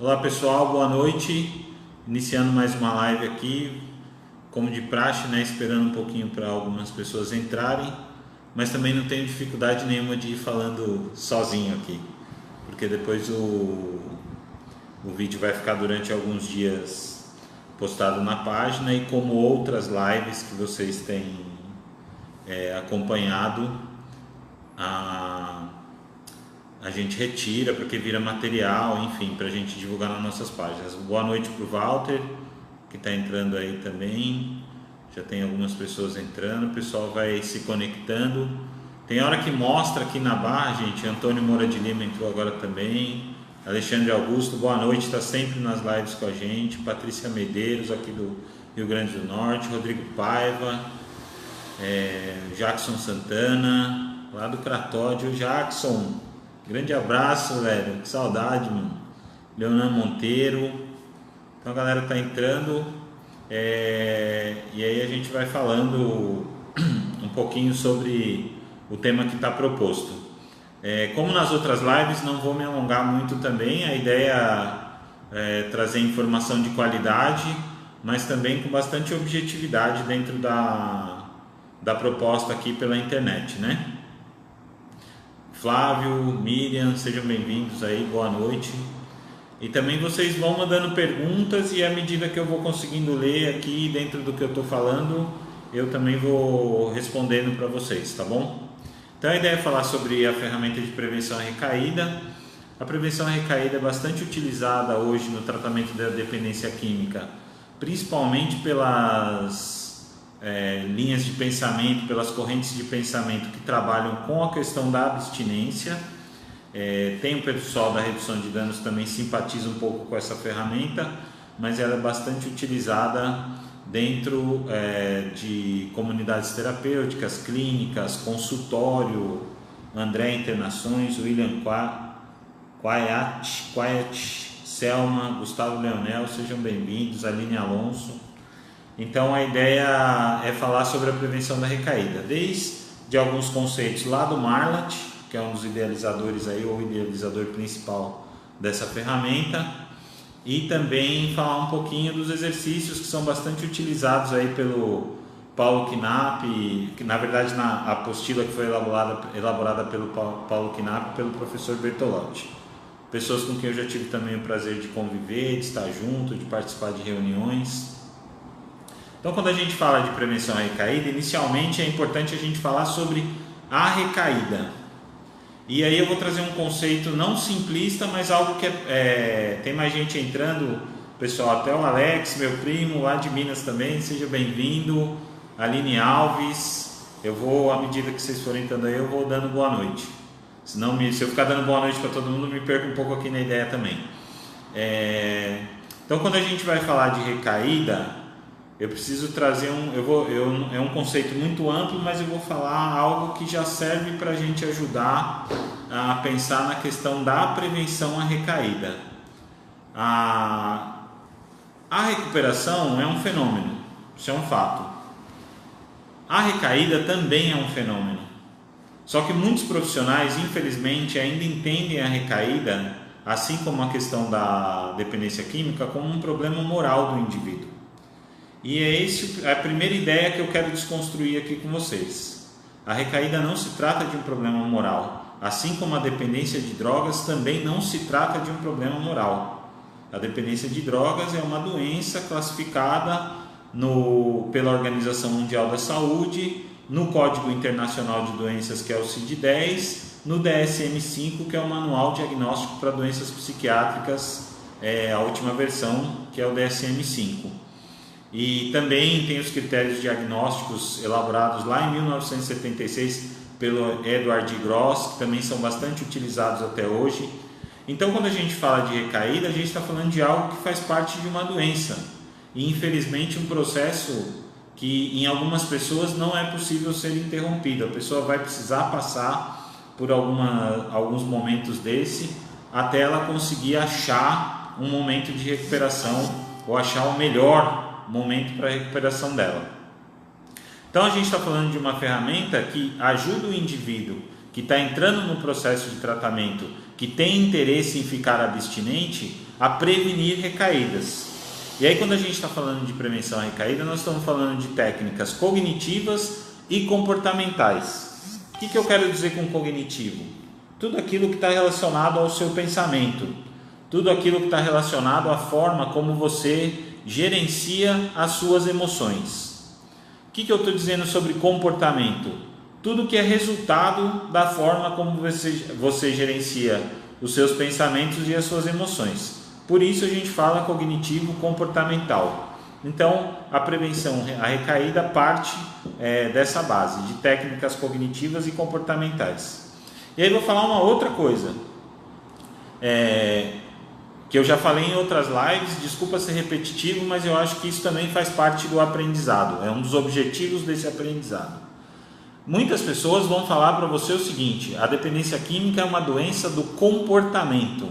Olá pessoal, boa noite. Iniciando mais uma live aqui, como de praxe, né? Esperando um pouquinho para algumas pessoas entrarem, mas também não tenho dificuldade nenhuma de ir falando sozinho aqui, porque depois o vídeo vai ficar durante alguns dias postado na página, e como outras lives que vocês têm acompanhado, a gente retira porque vira material, enfim, para a gente divulgar nas nossas páginas. Boa noite para o Walter, que está entrando aí também. Já tem algumas pessoas entrando, o pessoal vai se conectando. Tem hora que mostra aqui na barra, gente. Antônio Moura de Lima entrou agora também. Alexandre Augusto, boa noite, está sempre nas lives com a gente. Patrícia Medeiros, aqui do Rio Grande do Norte. Rodrigo Paiva, Jackson Santana, lá do Cratódio. Jackson, grande abraço, velho, que saudade, mano. Leonan Monteiro. Então a galera tá entrando, e aí a gente vai falando um pouquinho sobre o tema que está proposto. Como nas outras lives, não vou me alongar muito também. A ideia é trazer informação de qualidade, mas também com bastante objetividade dentro da proposta aqui pela internet, né? Flávio, Miriam, sejam bem-vindos aí, boa noite. E também vocês vão mandando perguntas, e à medida que eu vou conseguindo ler aqui dentro do que eu estou falando, eu também vou respondendo para vocês, tá bom? Então a ideia é falar sobre a ferramenta de prevenção à recaída. A prevenção à recaída é bastante utilizada hoje no tratamento da dependência química, principalmente pelas linhas de pensamento, pelas correntes de pensamento que trabalham com a questão da abstinência. Tem o pessoal da redução de danos também simpatiza um pouco com essa ferramenta, mas ela é bastante utilizada dentro de comunidades terapêuticas, clínicas, consultório. André Internações, William Quiet, Selma, Gustavo Leonel, sejam bem-vindos, Aline Alonso. Então a ideia é falar sobre a prevenção da recaída, desde alguns conceitos lá do Marlatt, que é um dos idealizadores aí, ou idealizador principal dessa ferramenta, e também falar um pouquinho dos exercícios que são bastante utilizados aí pelo Paulo Knapp, que na verdade na apostila que foi elaborada pelo Paulo Knapp e pelo professor Bertolotti. Pessoas com quem eu já tive também o prazer de conviver, de estar junto, de participar de reuniões. Então, quando a gente fala de prevenção à recaída, inicialmente é importante a gente falar sobre a recaída. E aí eu vou trazer um conceito não simplista, mas algo que tem mais gente entrando, pessoal, até o Alex, meu primo, lá de Minas também, seja bem-vindo. Aline Alves, eu vou, à medida que vocês forem entrando aí, eu vou dando boa noite. Senão, se eu ficar dando boa noite para todo mundo, me perco um pouco aqui na ideia também. Então, quando a gente vai falar de recaída, eu preciso trazer é um conceito muito amplo, mas eu vou falar algo que já serve para a gente ajudar a pensar na questão da prevenção à recaída. A recuperação é um fenômeno, isso é um fato. A recaída também é um fenômeno. Só que muitos profissionais, infelizmente, ainda entendem a recaída, assim como a questão da dependência química, como um problema moral do indivíduo. E é a primeira ideia que eu quero desconstruir aqui com vocês. A recaída não se trata de um problema moral, assim como a dependência de drogas também não se trata de um problema moral. A dependência de drogas é uma doença classificada pela Organização Mundial da Saúde, no Código Internacional de Doenças, que é o CID-10, no DSM-5, que é o Manual Diagnóstico para Doenças Psiquiátricas, a última versão, que é o DSM-5. E também tem os critérios diagnósticos elaborados lá em 1976 pelo Edward Gross, que também são bastante utilizados até hoje. Então, quando a gente fala de recaída, a gente está falando de algo que faz parte de uma doença. E, infelizmente, um processo que em algumas pessoas não é possível ser interrompido. A pessoa vai precisar passar por alguns momentos desse até ela conseguir achar um momento de recuperação, ou achar o melhor momento para a recuperação dela. Então a gente está falando de uma ferramenta que ajuda o indivíduo que está entrando no processo de tratamento, que tem interesse em ficar abstinente, a prevenir recaídas. E aí, quando a gente está falando de prevenção à recaída, nós estamos falando de técnicas cognitivas e comportamentais. O que eu quero dizer com cognitivo? Tudo aquilo que está relacionado ao seu pensamento, tudo aquilo que está relacionado à forma como você gerencia as suas emoções. O que eu estou dizendo sobre comportamento? Tudo que é resultado da forma como você gerencia os seus pensamentos e as suas emoções. Por isso a gente fala cognitivo comportamental. Então a prevenção à recaída parte dessa base de técnicas cognitivas e comportamentais. E aí vou falar uma outra coisa que eu já falei em outras lives, desculpa ser repetitivo, mas eu acho que isso também faz parte do aprendizado, é um dos objetivos desse aprendizado. Muitas pessoas vão falar para você o seguinte: a dependência química é uma doença do comportamento.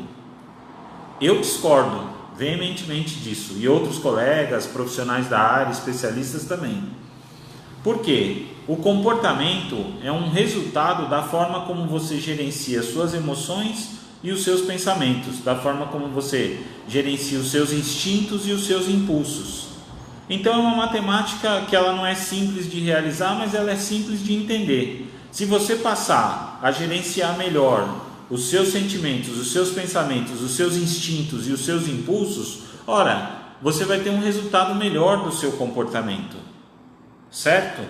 Eu discordo veementemente disso, e outros colegas, profissionais da área, especialistas também. Por quê? O comportamento é um resultado da forma como você gerencia suas emoções e os seus pensamentos, da forma como você gerencia os seus instintos e os seus impulsos. Então é uma matemática que ela não é simples de realizar, mas ela é simples de entender. Se você passar a gerenciar melhor os seus sentimentos, os seus pensamentos, os seus instintos e os seus impulsos, ora, você vai ter um resultado melhor do seu comportamento, certo?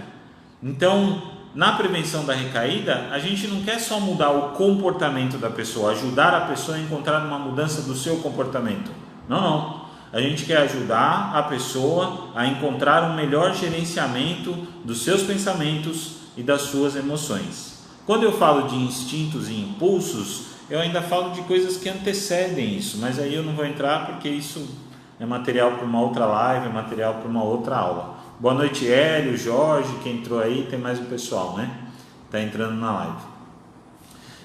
Então, na prevenção da recaída, a gente não quer só mudar o comportamento da pessoa, ajudar a pessoa a encontrar uma mudança do seu comportamento. Não. A gente quer ajudar a pessoa a encontrar um melhor gerenciamento dos seus pensamentos e das suas emoções. Quando eu falo de instintos e impulsos, eu ainda falo de coisas que antecedem isso, mas aí eu não vou entrar porque isso é material para uma outra live, é material para uma outra aula. Boa noite, Hélio, Jorge, que entrou aí, tem mais um pessoal, né? Está entrando na live.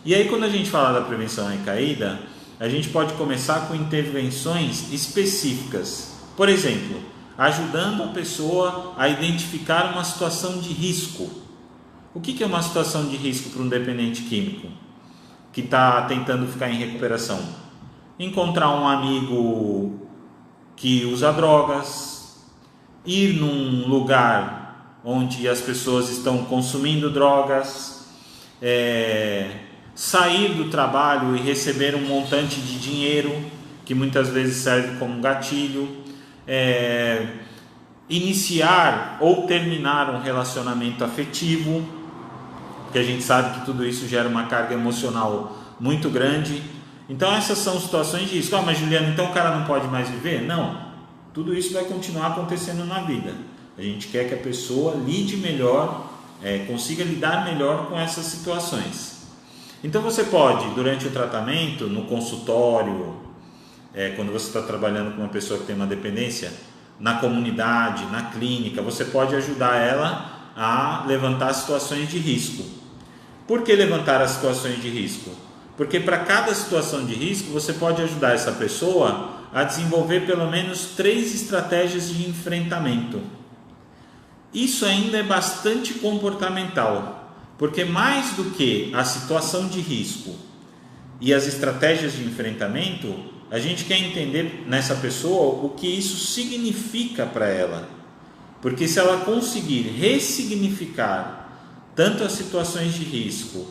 E aí, quando a gente fala da prevenção à recaída, a gente pode começar com intervenções específicas. Por exemplo, ajudando a pessoa a identificar uma situação de risco. O que é uma situação de risco para um dependente químico que está tentando ficar em recuperação? Encontrar um amigo que usa drogas, ir num lugar onde as pessoas estão consumindo drogas, sair do trabalho e receber um montante de dinheiro que muitas vezes serve como gatilho, iniciar ou terminar um relacionamento afetivo, que a gente sabe que tudo isso gera uma carga emocional muito grande. Então essas são situações de risco. Mas Juliano, então o cara não pode mais viver? Não. Tudo isso vai continuar acontecendo na vida. A gente quer que a pessoa lide melhor, consiga lidar melhor com essas situações. Então você pode, durante o tratamento, no consultório, quando você está trabalhando com uma pessoa que tem uma dependência, na comunidade, na clínica, você pode ajudar ela a levantar situações de risco. Por que levantar as situações de risco? Porque para cada situação de risco, você pode ajudar essa pessoa a desenvolver pelo menos 3 estratégias de enfrentamento. Isso ainda é bastante comportamental, porque mais do que a situação de risco e as estratégias de enfrentamento, a gente quer entender nessa pessoa o que isso significa para ela. Porque se ela conseguir ressignificar tanto as situações de risco,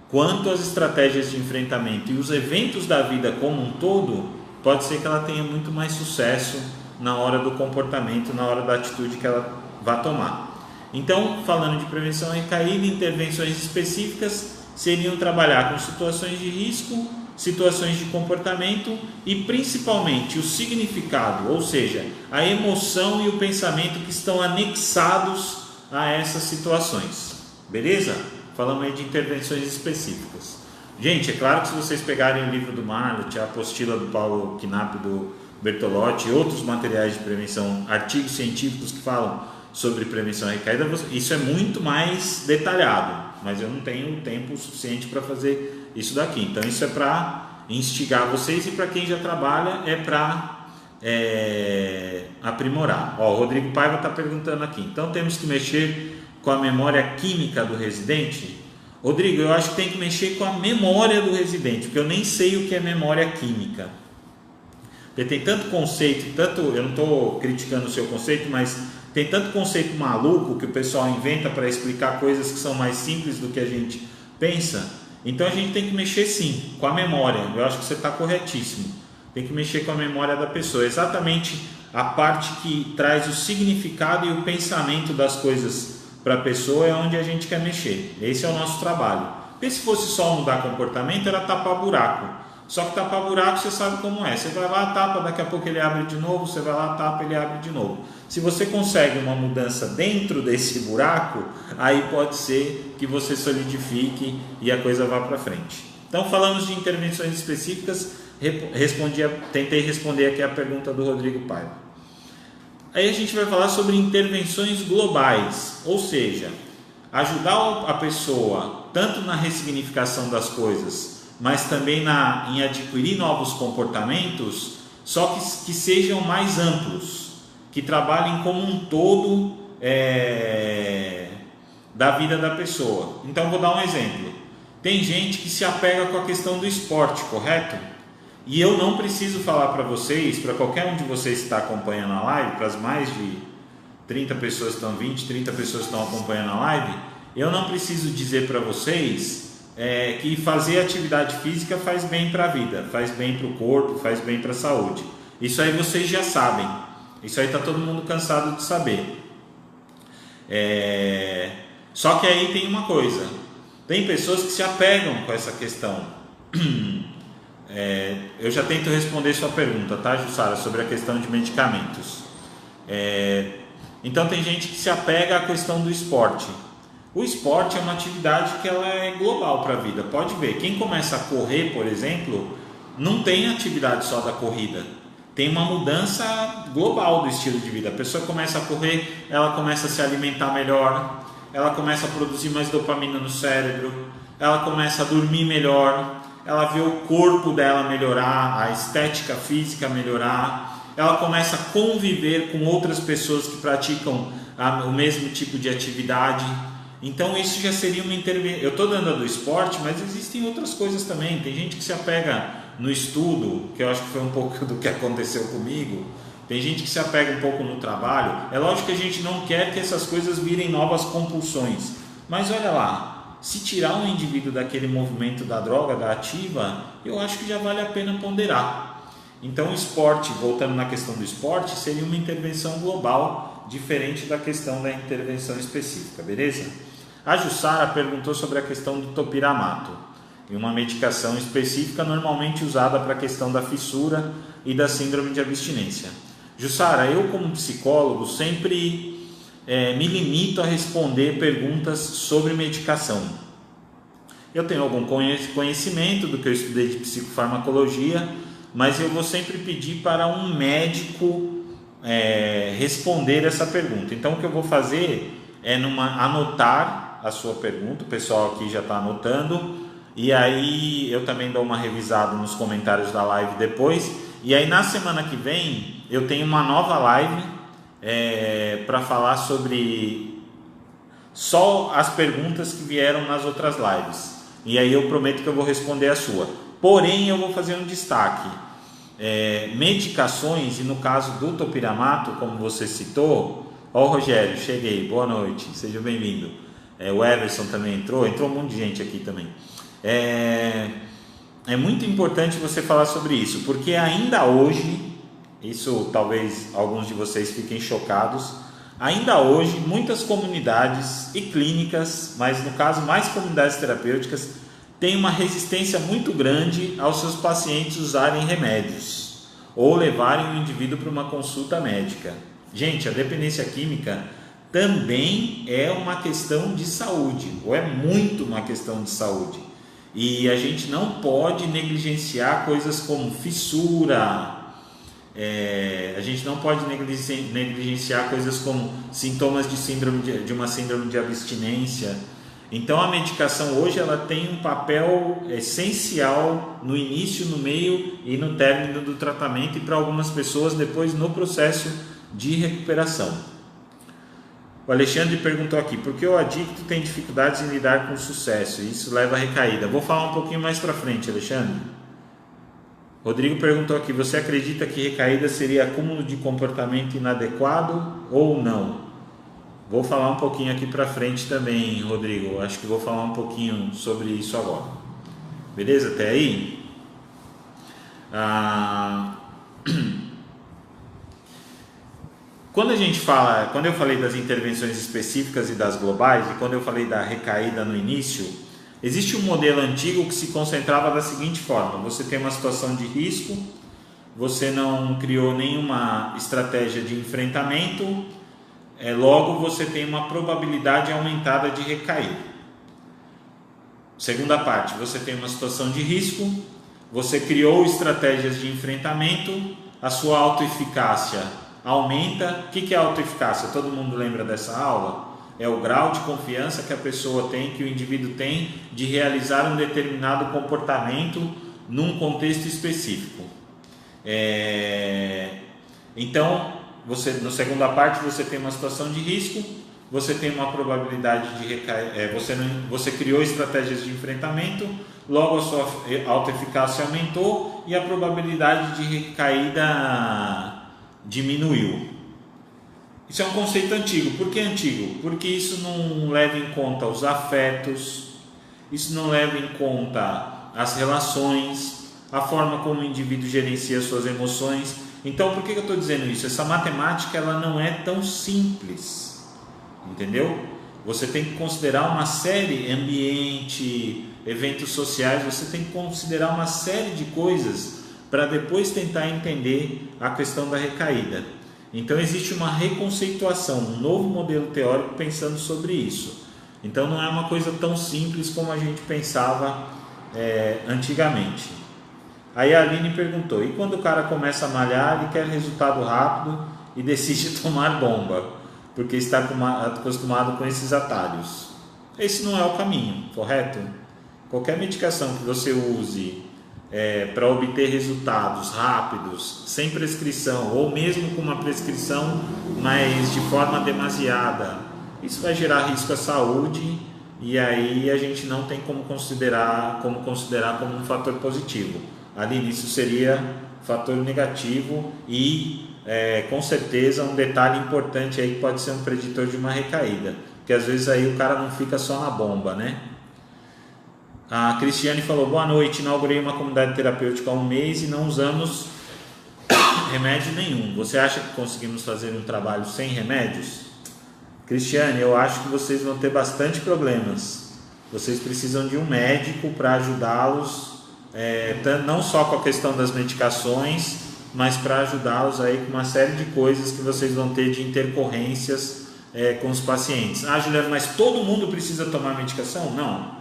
quanto as estratégias de enfrentamento e os eventos da vida como um todo, pode ser que ela tenha muito mais sucesso na hora do comportamento, na hora da atitude que ela vai tomar. Então, falando de prevenção à recaída, intervenções específicas seriam trabalhar com situações de risco, situações de comportamento e principalmente o significado, ou seja, a emoção e o pensamento que estão anexados a essas situações. Beleza? Falamos aí de intervenções específicas. Gente, é claro que se vocês pegarem o livro do Marlott, a apostila do Paulo Knapp, do Bertolotti e outros materiais de prevenção, artigos científicos que falam sobre prevenção à recaída, isso é muito mais detalhado, mas eu não tenho tempo suficiente para fazer isso daqui. Então isso é para instigar vocês, e para quem já trabalha é para aprimorar. O Rodrigo Paiva está perguntando aqui: então temos que mexer com a memória química do residente? Rodrigo, eu acho que tem que mexer com a memória do residente, porque eu nem sei o que é memória química. Porque tem tanto conceito, eu não estou criticando o seu conceito, mas tem tanto conceito maluco que o pessoal inventa para explicar coisas que são mais simples do que a gente pensa. Então a gente tem que mexer sim com a memória. Eu acho que você está corretíssimo. Tem que mexer com a memória da pessoa. Exatamente a parte que traz o significado e o pensamento das coisas para a pessoa é onde a gente quer mexer. Esse é o nosso trabalho. Porque se fosse só mudar comportamento, era tapar buraco. Só que tapar buraco você sabe como é. Você vai lá, tapa, daqui a pouco ele abre de novo, você vai lá, tapa, ele abre de novo. Se você consegue uma mudança dentro desse buraco, aí pode ser que você solidifique e a coisa vá para frente. Então falamos de intervenções específicas, tentei responder aqui a pergunta do Rodrigo Paiva. Aí a gente vai falar sobre intervenções globais, ou seja, ajudar a pessoa tanto na ressignificação das coisas, mas também em adquirir novos comportamentos, só que sejam mais amplos, que trabalhem como um todo da vida da pessoa. Então vou dar um exemplo. Tem gente que se apega com a questão do esporte, correto? E eu não preciso falar para vocês, para qualquer um de vocês que está acompanhando a live, para as mais de 30 pessoas que estão, 20, 30 pessoas que estão acompanhando a live, eu não preciso dizer para vocês que fazer atividade física faz bem para a vida, faz bem para o corpo, faz bem para a saúde. Isso aí vocês já sabem, isso aí está todo mundo cansado de saber. Só que aí tem uma coisa, tem pessoas que se apegam com essa questão. Eu já tento responder sua pergunta, tá, Jussara, sobre a questão de medicamentos. Então tem gente que se apega à questão do esporte. O esporte é uma atividade que ela é global para a vida. Pode ver, quem começa a correr, por exemplo, não tem atividade só da corrida. Tem uma mudança global do estilo de vida. A pessoa começa a correr, ela começa a se alimentar melhor, ela começa a produzir mais dopamina no cérebro, ela começa a dormir melhor, ela vê o corpo dela melhorar, a estética física melhorar, ela começa a conviver com outras pessoas que praticam o mesmo tipo de atividade. Então isso já seria uma intervenção. Eu estou dando a do esporte, mas existem outras coisas também. Tem gente que se apega no estudo, que eu acho que foi um pouco do que aconteceu comigo. Tem gente que se apega um pouco no trabalho. É lógico que a gente não quer que essas coisas virem novas compulsões, mas olha lá, se tirar um indivíduo daquele movimento da droga, da ativa, eu acho que já vale a pena ponderar. Então o esporte, voltando na questão do esporte, seria uma intervenção global, diferente da questão da intervenção específica, beleza? A Jussara perguntou sobre a questão do topiramato, e uma medicação específica normalmente usada para a questão da fissura e da síndrome de abstinência. Jussara, eu como psicólogo sempre me limito a responder perguntas sobre medicação. Eu tenho algum conhecimento do que eu estudei de psicofarmacologia, mas eu vou sempre pedir para um médico responder essa pergunta. Então o que eu vou fazer é anotar a sua pergunta, o pessoal aqui já está anotando, e aí eu também dou uma revisada nos comentários da live depois, e aí na semana que vem eu tenho uma nova live para falar sobre só as perguntas que vieram nas outras lives, e aí eu prometo que eu vou responder a sua. Porém eu vou fazer um destaque. Medicações, e no caso do topiramato, como você citou, Rogério, cheguei, boa noite, seja bem-vindo. O Everson também entrou um monte de gente aqui também. É muito importante você falar sobre isso, porque ainda hoje, isso talvez alguns de vocês fiquem chocados, ainda hoje muitas comunidades e clínicas, mas no caso mais comunidades terapêuticas, têm uma resistência muito grande aos seus pacientes usarem remédios ou levarem o indivíduo para uma consulta médica. Gente, a dependência química também é uma questão de saúde, ou é muito uma questão de saúde, e a gente não pode negligenciar coisas como fissura, a gente não pode negligenciar coisas como sintomas de uma síndrome de abstinência. Então a medicação hoje ela tem um papel essencial no início, no meio e no término do tratamento, e para algumas pessoas depois no processo de recuperação. O Alexandre perguntou aqui, por que o adicto tem dificuldades em lidar com o sucesso? E isso leva a recaída. Vou falar um pouquinho mais para frente, Alexandre. Rodrigo perguntou aqui, você acredita que recaída seria acúmulo de comportamento inadequado ou não? Vou falar um pouquinho aqui para frente também, Rodrigo. Acho que vou falar um pouquinho sobre isso agora. Beleza? Até aí? Quando eu falei das intervenções específicas e das globais, e quando eu falei da recaída no início, existe um modelo antigo que se concentrava da seguinte forma: você tem uma situação de risco, você não criou nenhuma estratégia de enfrentamento, logo você tem uma probabilidade aumentada de recair. Segunda parte, você tem uma situação de risco, você criou estratégias de enfrentamento, a sua autoeficácia aumenta. O que é autoeficácia? Todo mundo lembra dessa aula? É o grau de confiança que a pessoa tem, que o indivíduo tem de realizar um determinado comportamento num contexto específico. Então, na segunda parte, você tem uma situação de risco, você tem uma probabilidade de recair, você criou estratégias de enfrentamento, logo a sua autoeficácia aumentou e a probabilidade de recaída diminuiu. Isso é um conceito antigo. Por que antigo? Porque isso não leva em conta os afetos, isso não leva em conta as relações, a forma como o indivíduo gerencia suas emoções. Então, por que eu estou dizendo isso? Essa matemática ela não é tão simples, entendeu? Você tem que considerar uma série, ambiente, eventos sociais, você tem que considerar uma série de coisas para depois tentar entender a questão da recaída. Então existe uma reconceituação, um novo modelo teórico pensando sobre isso. Então não é uma coisa tão simples como a gente pensava antigamente. Aí a Aline perguntou, e quando o cara começa a malhar e quer resultado rápido e decide tomar bomba, porque está acostumado com esses atalhos? Esse não é o caminho, correto? Qualquer medicação que você use para obter resultados rápidos, sem prescrição, ou mesmo com uma prescrição, mas de forma demasiada, isso vai gerar risco à saúde, e aí a gente não tem como considerar como um fator positivo. Ali isso seria fator negativo e com certeza um detalhe importante aí que pode ser um preditor de uma recaída, porque às vezes aí o cara não fica só na bomba, né? A Cristiane falou, boa noite, inaugurei uma comunidade terapêutica há um mês e não usamos remédio nenhum. Você acha que conseguimos fazer um trabalho sem remédios? Cristiane, eu acho que vocês vão ter bastante problemas. Vocês precisam de um médico para ajudá-los, não só com a questão das medicações, mas para ajudá-los aí com uma série de coisas que vocês vão ter de intercorrências com os pacientes. Ah, Juliano, mas todo mundo precisa tomar medicação? Não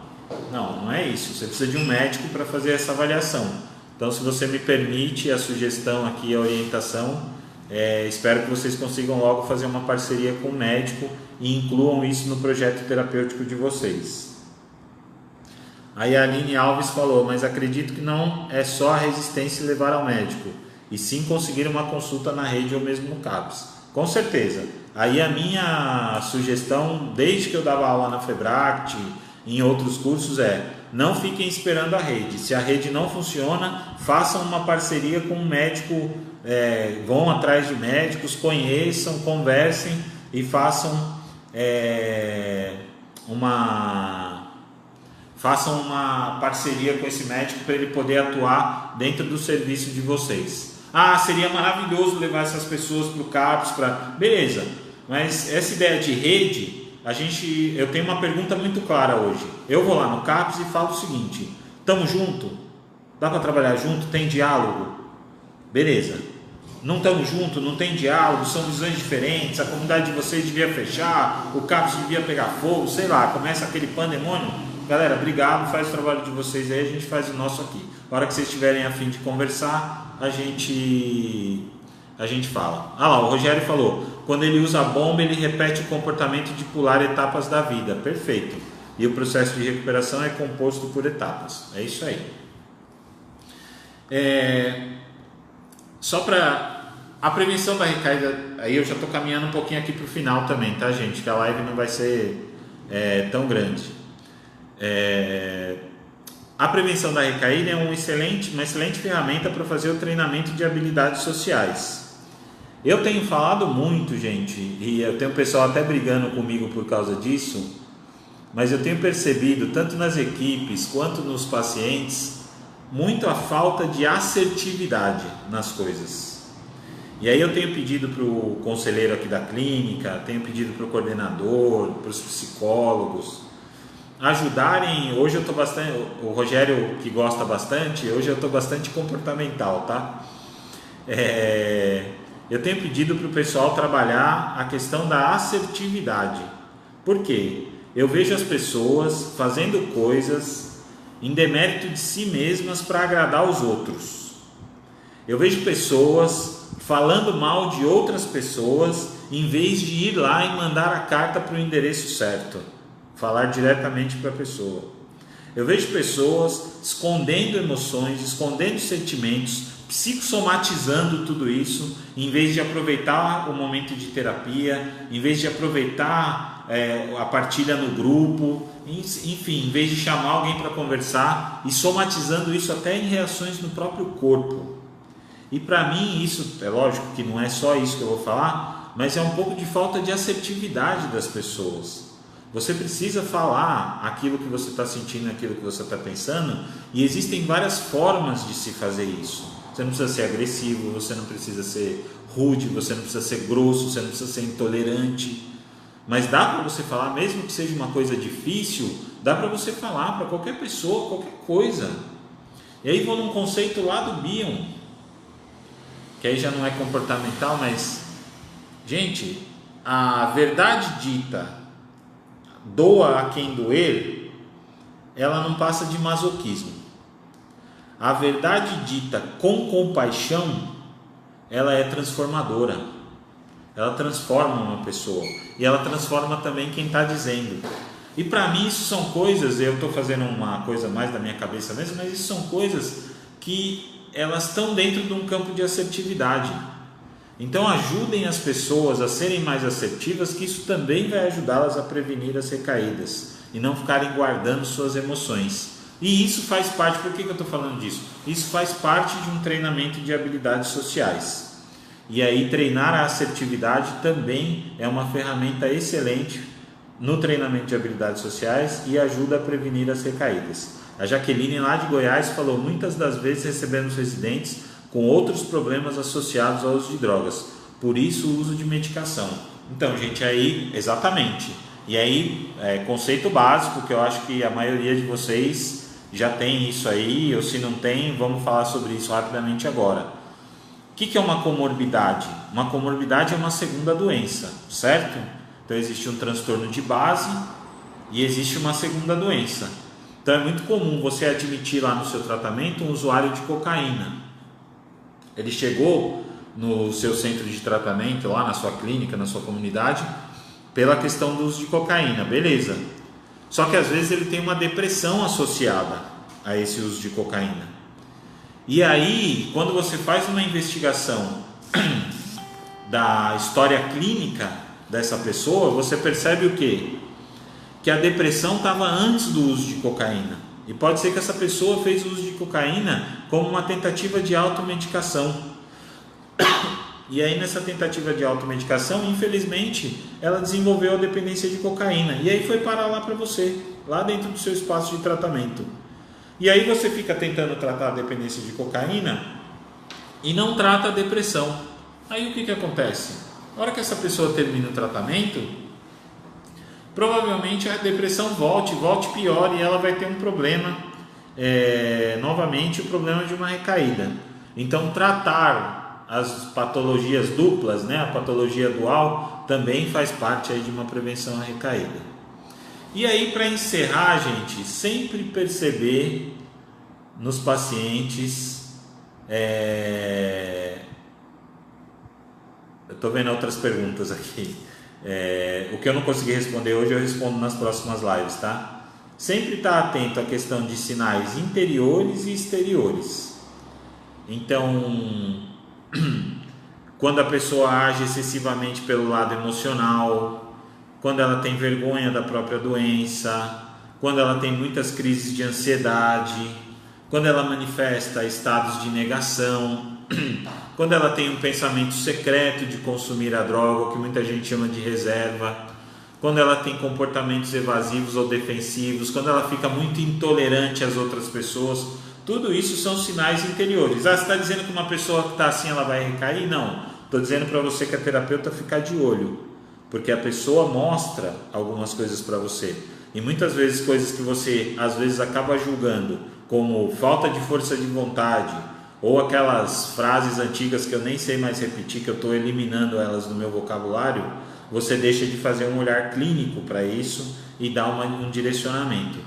é isso. Você precisa de um médico para fazer essa avaliação. Então, se você me permite a sugestão aqui, a orientação, espero que vocês consigam logo fazer uma parceria com o médico e incluam isso no projeto terapêutico de vocês. Aí a Aline Alves falou, mas acredito que não é só a resistência levar ao médico, e sim conseguir uma consulta na rede ou mesmo no CAPS. Com certeza. Aí a minha sugestão, desde que eu dava aula na Febract, em outros cursos, não fiquem esperando a rede. Se a rede não funciona, façam uma parceria com um médico, vão atrás de médicos, conheçam, conversem e façam uma parceria com esse médico para ele poder atuar dentro do serviço de vocês. Ah, seria maravilhoso levar essas pessoas para o CAPS, beleza, mas essa ideia de rede, eu tenho uma pergunta muito clara hoje. Eu vou lá no CAPS e falo o seguinte, estamos juntos? Dá para trabalhar junto? Tem diálogo? Beleza. Não estamos juntos? Não tem diálogo? São visões diferentes? A comunidade de vocês devia fechar? O CAPS devia pegar fogo? Sei lá, começa aquele pandemônio? Galera, obrigado, faz o trabalho de vocês aí, a gente faz o nosso aqui. Na hora que vocês estiverem a fim de conversar, a gente fala. Ah lá, o Rogério falou, quando ele usa a bomba, ele repete o comportamento de pular etapas da vida. Perfeito. E o processo de recuperação é composto por etapas. É isso aí. Só para A prevenção da recaída, aí eu já estou caminhando um pouquinho aqui para o final também, tá, gente? Que a live não vai ser tão grande. A prevenção da recaída é uma excelente ferramenta para fazer o treinamento de habilidades sociais. Eu tenho falado muito, gente, e eu tenho o pessoal até brigando comigo por causa disso, mas eu tenho percebido, tanto nas equipes quanto nos pacientes, muito a falta de assertividade nas coisas. E aí eu tenho pedido para o conselheiro aqui da clínica, tenho pedido para o coordenador, para os psicólogos, ajudarem. Hoje eu estou bastante, o Rogério que gosta bastante, hoje eu estou bastante comportamental, tá? Eu tenho pedido para o pessoal trabalhar a questão da assertividade. Por quê? Eu vejo as pessoas fazendo coisas em demérito de si mesmas para agradar os outros. Eu vejo pessoas falando mal de outras pessoas em vez de ir lá e mandar a carta para o endereço certo, falar diretamente para a pessoa. Eu vejo pessoas escondendo emoções, escondendo sentimentos, psicossomatizando tudo isso, em vez de aproveitar o momento de terapia, em vez de aproveitar a partilha no grupo, enfim, em vez de chamar alguém para conversar e somatizando isso até em reações no próprio corpo. E para mim isso, é lógico que não é só isso que eu vou falar, mas é um pouco de falta de assertividade das pessoas. Você precisa falar aquilo que você está sentindo, aquilo que você está pensando, e existem várias formas de se fazer isso. Você não precisa ser agressivo, você não precisa ser rude, você não precisa ser grosso, você não precisa ser intolerante, mas dá para você falar, mesmo que seja uma coisa difícil, dá para você falar para qualquer pessoa, qualquer coisa. E aí vou num conceito lá do Bion, que aí já não é comportamental, mas, gente, a verdade dita, doa a quem doer, ela não passa de masoquismo. A verdade dita com compaixão, ela é transformadora. Ela transforma uma pessoa e ela transforma também quem está dizendo. E para mim isso são coisas, eu estou fazendo uma coisa mais da minha cabeça mesmo, mas isso são coisas que elas estão dentro de um campo de assertividade. Então ajudem as pessoas a serem mais assertivas, que isso também vai ajudá-las a prevenir as recaídas e não ficarem guardando suas emoções. E isso faz parte, por que eu estou falando disso? Isso faz parte de um treinamento de habilidades sociais. E aí treinar a assertividade também é uma ferramenta excelente no treinamento de habilidades sociais e ajuda a prevenir as recaídas. A Jaqueline lá de Goiás falou: muitas das vezes recebemos residentes com outros problemas associados ao uso de drogas, por isso o uso de medicação. Então, gente, aí, exatamente. E aí, conceito básico, que eu acho que a maioria de vocês já tem isso aí, ou se não tem, vamos falar sobre isso rapidamente agora. O que é uma comorbidade? Uma comorbidade é uma segunda doença, certo? Então existe um transtorno de base e existe uma segunda doença. Então é muito comum você admitir lá no seu tratamento um usuário de cocaína. Ele chegou no seu centro de tratamento, lá na sua clínica, na sua comunidade, pela questão do uso de cocaína, beleza. Só que às vezes ele tem uma depressão associada a esse uso de cocaína. E aí, quando você faz uma investigação da história clínica dessa pessoa, você percebe o quê? Que a depressão estava antes do uso de cocaína. E pode ser que essa pessoa fez o uso de cocaína como uma tentativa de automedicação. E aí nessa tentativa de automedicação, infelizmente, ela desenvolveu a dependência de cocaína. E aí foi parar lá para você, lá dentro do seu espaço de tratamento. E aí você fica tentando tratar a dependência de cocaína e não trata a depressão. Aí o que acontece? Na hora que essa pessoa termina o tratamento, provavelmente a depressão volte pior e ela vai ter um problema, novamente o problema de uma recaída. Então tratar as patologias duplas, a patologia dual, também faz parte aí de uma prevenção à recaída. E aí, para encerrar, gente, sempre perceber nos pacientes, eu estou vendo outras perguntas aqui, o que eu não consegui responder hoje eu respondo nas próximas lives, tá? Sempre estar atento à questão de sinais interiores e exteriores. Então, quando a pessoa age excessivamente pelo lado emocional, quando ela tem vergonha da própria doença, quando ela tem muitas crises de ansiedade, quando ela manifesta estados de negação, quando ela tem um pensamento secreto de consumir a droga, o que muita gente chama de reserva, quando ela tem comportamentos evasivos ou defensivos, quando ela fica muito intolerante às outras pessoas, tudo isso são sinais interiores. Você está dizendo que uma pessoa que está assim ela vai recair? Não, estou dizendo para você que a terapeuta ficar de olho, porque a pessoa mostra algumas coisas para você, e muitas vezes coisas que você às vezes acaba julgando como falta de força de vontade, ou aquelas frases antigas que eu nem sei mais repetir, que eu estou eliminando elas do meu vocabulário, você deixa de fazer um olhar clínico para isso e dá um direcionamento.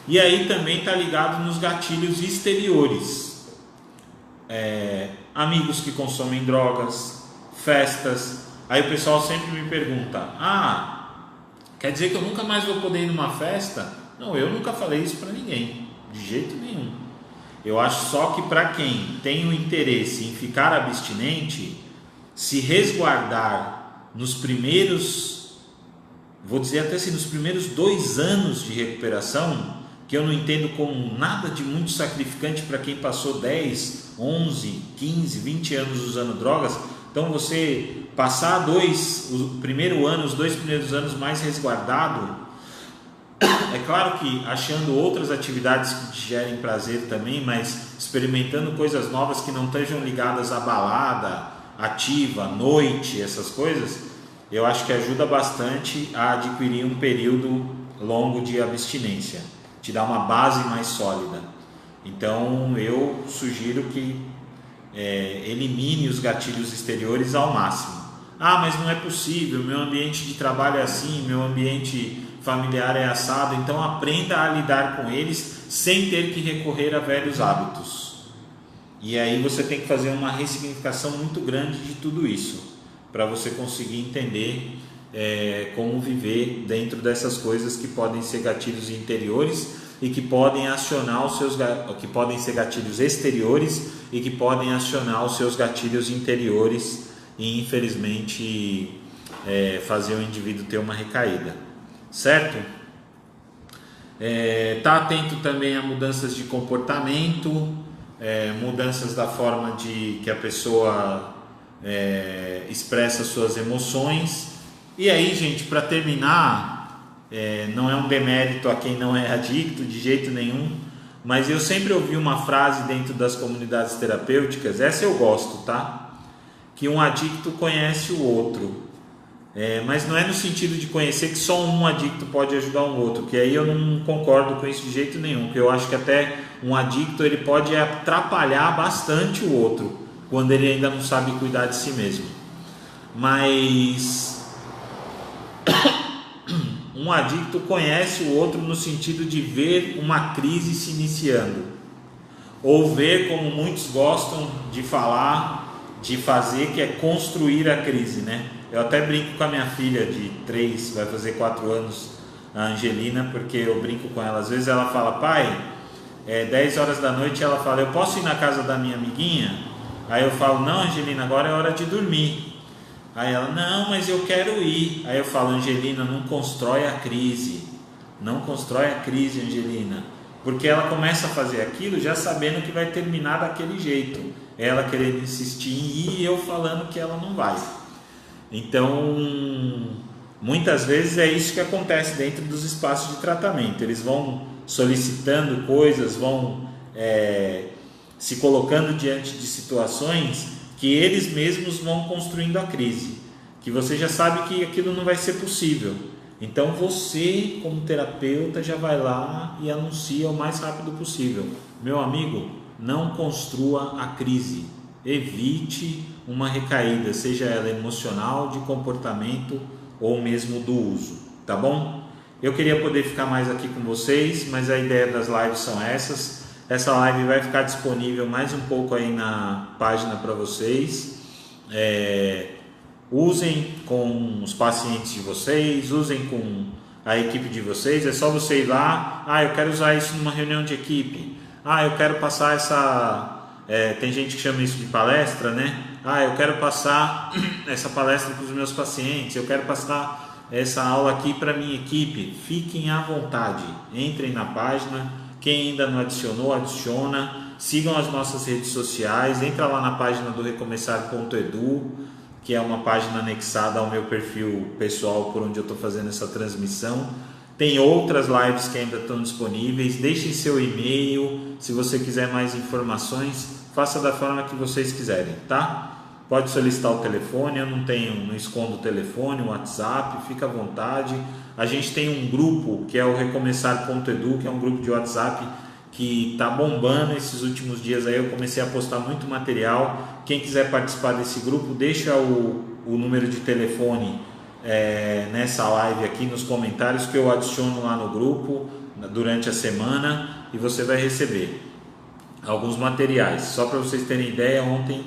E aí também está ligado nos gatilhos exteriores, amigos que consomem drogas, festas. Aí o pessoal sempre me pergunta: quer dizer que eu nunca mais vou poder ir numa festa? Não, eu nunca falei isso para ninguém, de jeito nenhum. Eu acho só que para quem tem o interesse em ficar abstinente, se resguardar nos primeiros, vou dizer até assim, nos primeiros 2 anos de recuperação, que eu não entendo como nada de muito sacrificante para quem passou 10, 11, 15, 20 anos usando drogas. Então você passar o primeiro ano, os 2 primeiros anos mais resguardado, é claro que achando outras atividades que te gerem prazer também, mas experimentando coisas novas que não estejam ligadas à balada, ativa, noite, essas coisas, eu acho que ajuda bastante a adquirir um período longo de abstinência, te dá uma base mais sólida. Então eu sugiro que elimine os gatilhos exteriores ao máximo. Mas não é possível, meu ambiente de trabalho é assim, meu ambiente familiar é assado. Então aprenda a lidar com eles sem ter que recorrer a velhos hábitos. E aí você tem que fazer uma ressignificação muito grande de tudo isso, para você conseguir entender como viver dentro dessas coisas que podem ser gatilhos interiores e que podem acionar que podem ser gatilhos exteriores e que podem acionar os seus gatilhos interiores e infelizmente fazer o indivíduo ter uma recaída, certo? Tá atento também a mudanças de comportamento, mudanças da forma que a pessoa expressa suas emoções. E aí, gente, para terminar, não é um demérito a quem não é adicto de jeito nenhum, mas eu sempre ouvi uma frase dentro das comunidades terapêuticas, essa eu gosto, tá? Que um adicto conhece o outro, mas não é no sentido de conhecer que só um adicto pode ajudar um outro, que aí eu não concordo com isso de jeito nenhum, porque eu acho que até um adicto ele pode atrapalhar bastante o outro, quando ele ainda não sabe cuidar de si mesmo. Mas um adicto conhece o outro no sentido de ver uma crise se iniciando, ou ver, como muitos gostam de falar, de fazer, que é construir a crise, né? Eu até brinco com a minha filha de 3, vai fazer 4 anos, a Angelina, porque eu brinco com ela, às vezes ela fala: pai, 10 horas da noite, ela fala: eu posso ir na casa da minha amiguinha? Aí eu falo: não, Angelina, agora é hora de dormir. Aí ela: não, mas eu quero ir. Aí eu falo: Angelina, não constrói a crise, não constrói a crise, Angelina, porque ela começa a fazer aquilo já sabendo que vai terminar daquele jeito, ela querendo insistir em ir e eu falando que ela não vai. Então muitas vezes é isso que acontece dentro dos espaços de tratamento, eles vão solicitando coisas, vão se colocando diante de situações que eles mesmos vão construindo a crise, que você já sabe que aquilo não vai ser possível. Então você, como terapeuta, já vai lá e anuncia o mais rápido possível: meu amigo, não construa a crise, evite uma recaída, seja ela emocional, de comportamento ou mesmo do uso, tá bom? Eu queria poder ficar mais aqui com vocês, mas a ideia das lives são essas. Essa live vai ficar disponível mais um pouco aí na página para vocês. Usem com os pacientes de vocês, usem com a equipe de vocês. É só você ir lá: eu quero usar isso numa reunião de equipe, eu quero passar essa... tem gente que chama isso de palestra, né? Eu quero passar essa palestra para os meus pacientes, eu quero passar essa aula aqui para a minha equipe. Fiquem à vontade, entrem na página, quem ainda não adicionou, adiciona, sigam as nossas redes sociais, entra lá na página do recomeçar.edu, que é uma página anexada ao meu perfil pessoal por onde eu estou fazendo essa transmissão. Tem outras lives que ainda estão disponíveis. Deixem seu e-mail, se você quiser mais informações, faça da forma que vocês quiserem, tá? Pode solicitar o telefone, eu não escondo o telefone, o WhatsApp, fica à vontade. A gente tem um grupo que é o recomeçar.edu, que é um grupo de WhatsApp que está bombando esses últimos dias aí. Eu comecei a postar muito material. Quem quiser participar desse grupo, deixa o número de telefone nessa live aqui nos comentários, que eu adiciono lá no grupo durante a semana e você vai receber alguns materiais. Só para vocês terem ideia, ontem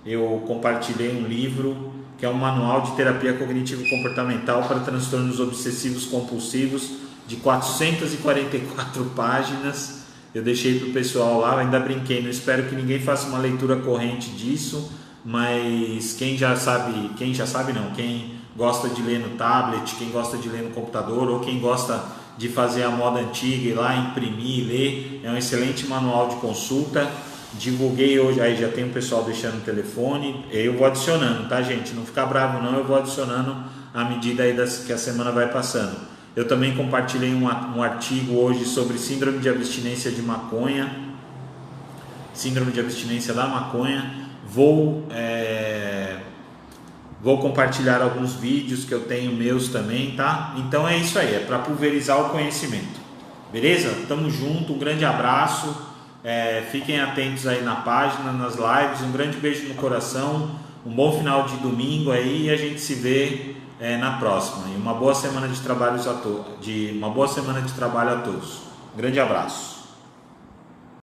eu compartilhei um livro que é um manual de terapia cognitivo-comportamental para transtornos obsessivos compulsivos de 444 páginas. Eu deixei para o pessoal lá, ainda brinquei, não espero que ninguém faça uma leitura corrente disso, mas quem gosta de ler no tablet, quem gosta de ler no computador, ou quem gosta de fazer a moda antiga, ir lá, imprimir e ler, é um excelente manual de consulta. Divulguei hoje, aí já tem um pessoal deixando o telefone, eu vou adicionando, tá, gente? Não fica bravo não, eu vou adicionando à medida aí que a semana vai passando. Eu também compartilhei um artigo hoje sobre síndrome de abstinência de maconha, síndrome de abstinência da maconha. Vou compartilhar alguns vídeos que eu tenho meus também, tá? Então é isso aí, é para pulverizar o conhecimento, beleza? Tamo junto, um grande abraço, fiquem atentos aí na página, nas lives, um grande beijo no coração, um bom final de domingo aí e a gente se vê na próxima. E uma boa semana de trabalho a todos. Um grande abraço.